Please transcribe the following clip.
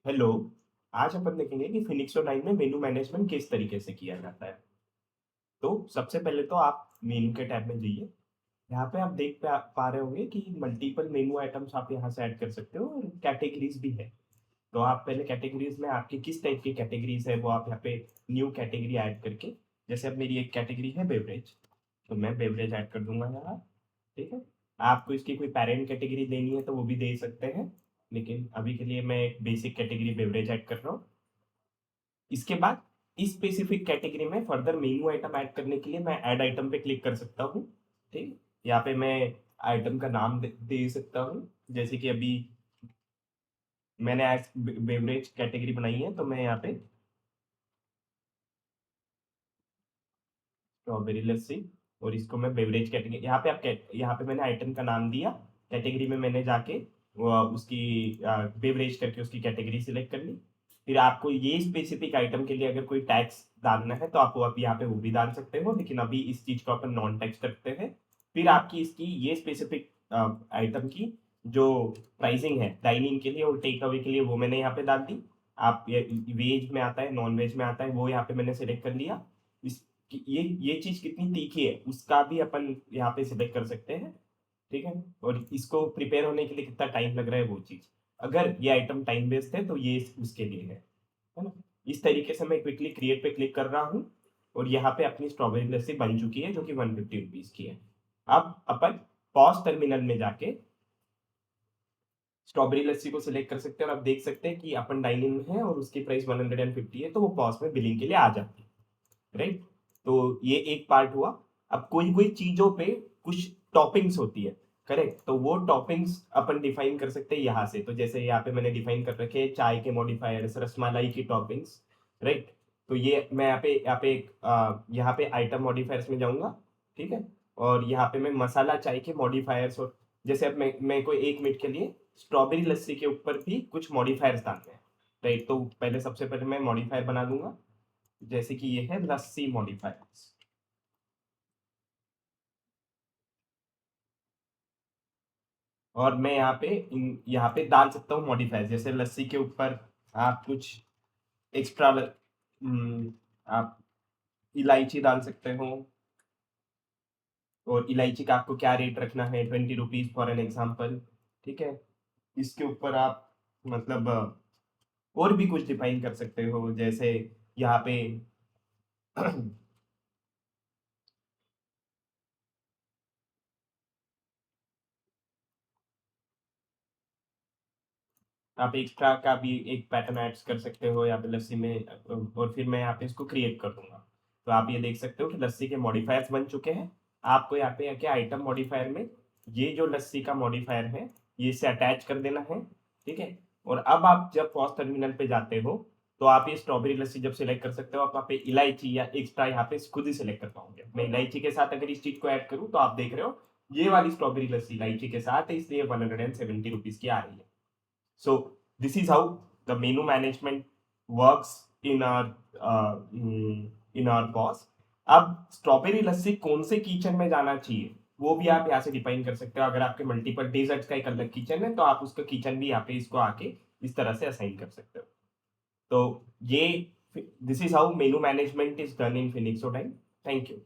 Hello. आज अपन देखेंगे कि फिनिक्स टाइम में मेनू मैनेजमेंट किस तरीके से किया जाता है। तो सबसे पहले तो आप मेनू के टैब में जाइए। यहाँ पे आप देख पा रहे होंगे कि मल्टीपल मेनू आइटम्स आप यहाँ से ऐड कर सकते हो और कैटेगरीज भी है। तो आप पहले कैटेगरीज में आपकी किस टाइप की कैटेगरीज है वो आप यहाँ पे न्यू कैटेगरी ऐड करके, जैसे अब मेरी एक कैटेगरी है बेवरेज, तो मैं बेवरेज ऐड कर दूंगा यहाँ। ठीक है। आपको इसकी कोई पेरेंट कैटेगरी देनी है तो वो भी दे सकते हैं, लेकिन अभी के लिए मैं एक बेसिक कैटेगरी बेवरेज ऐड कर रहा हूँ। इसके बाद इस स्पेसिफिक कैटेगरी में फर्दर मेन्यू आइटम ऐड करने के लिए मैं ऐड आइटम पे क्लिक कर सकता हूँ। ठीक। यहाँ पे मैं आइटम का नाम दे सकता हूँ, जैसे कि अभी मैंने आज बेवरेज कैटेगरी बनाई है तो मैं यहाँ पे स्ट्रॉबेरी लस्सी, और इसको मैं बेवरेज कैटेगरी, यहाँ पे यहाँ पे मैंने आइटम का नाम दिया। कैटेगरी में मैंने जाके उसकी बेवरेज करके उसकी कैटेगरी सिलेक्ट कर ली। फिर आपको ये स्पेसिफिक आइटम के लिए अगर कोई टैक्स डालना है तो आप यहाँ पे वो भी डाल सकते हो, लेकिन अभी इस चीज को अपन नॉन टैक्स रखते हैं। फिर आपकी इसकी ये स्पेसिफिक आइटम की जो प्राइसिंग है डाइनिंग के लिए और टेक अवे के लिए वो मैंने यहाँ पे डाल दी। आप वेज में आता है नॉन वेज में आता है वो यहाँ पे मैंने सिलेक्ट कर लिया। इस कि ये चीज कितनी तीखी है उसका भी अपन यहाँ पे सिलेक्ट कर सकते हैं। ठीक है। और इसको प्रिपेयर होने के लिए कितना टाइम लग रहा है वो चीज, अगर ये आइटम टाइम बेस्ड है तो ये उसके लिए है ना। इस तरीके से मैं क्विकली क्रिएट पे क्लिक कर रहा हूँ और यहाँ पे अपनी स्ट्रॉबेरी लस्सी बन चुकी है जो कि 150 रुपीज की है। अब अपन पॉज टर्मिनल में जाके स्ट्रॉबेरी लस्सी को सिलेक्ट कर सकते हैं और आप देख सकते हैं कि अपन डाइनिंग में है और उसकी प्राइस 150 है, तो वो पॉज में बिलिंग के लिए आ जाती है। राइट। तो ये एक पार्ट हुआ। अब कोई कोई चीजों पे कुछ टॉपिंग्स होती है, करेक्ट, तो वो टॉपिंग्स अपन डिफाइन कर सकते हैं यहाँ से। तो जैसे यहाँ पे मैंने डिफाइन कर रखे हैं चाय के मॉडिफायर्स, रसमलाई की टॉपिंग्स। राइट। तो ये मैं यहाँ पे आइटम मॉडिफायर्स में जाऊंगा। ठीक है। और यहाँ पे मैं मसाला चाय के मॉडिफायर्स, और जैसे अब मैं कोई 1 मिनट के लिए स्ट्रॉबेरी लस्सी के ऊपर भी कुछ मॉडिफायर्स डालने हैं। राइट। तो पहले सबसे पहले मैं मॉडिफायर बना दूंगा, जैसे कि ये है लस्सी मॉडिफायर्स। और मैं यहाँ पे डाल सकता हूँ मॉडिफायर, जैसे लस्सी के ऊपर आप कुछ एक्स्ट्रा आप इलायची डाल सकते हो। और इलायची का आपको क्या रेट रखना है, 20 रुपीज फॉर एन एग्जाम्पल। ठीक है। इसके ऊपर आप मतलब और भी कुछ डिफाइन कर सकते हो, जैसे यहाँ पे आप एक्स्ट्रा का भी एक पैटर्न ऐड कर सकते हो यहाँ पे लस्सी में। और फिर मैं यहाँ पे इसको क्रिएट कर दूंगा। तो आप ये देख सकते हो कि लस्सी के मॉडिफायर्स बन चुके हैं। आपको यहाँ पे आके आइटम मॉडिफायर में ये जो लस्सी का मॉडिफायर है ये इसे अटैच कर देना है। ठीक है। और अब आप जब पॉज टर्मिनल पे जाते हो तो आप ये स्ट्रॉबेरी लस्सी जब सिलेक्ट कर सकते हो, आप यहाँ पे इलायची या एक्स्ट्रा यहाँ पे खुद ही सिलेक्ट कर पाओगे। मैं इलायची के साथ अगर इस चीज को ऐड करूँ तो आप देख रहे हो ये वाली स्ट्रॉबेरी लस्सी इलायची के साथ है, इसलिए 170 रुपीज की आ रही है। So this is how the menu management works in our POS. अब स्ट्रॉबेरी लस्सी कौन से किचन में जाना चाहिए वो भी आप यहाँ से डिफाइन कर सकते हो। अगर आपके मल्टीपल डेजर्ट्स का एक अलग किचन है तो आप उसका किचन भी यहाँ पे इसको आके इस तरह से असाइन कर सकते हो। तो ये this is how menu management is done in Phoenix time. Thank you.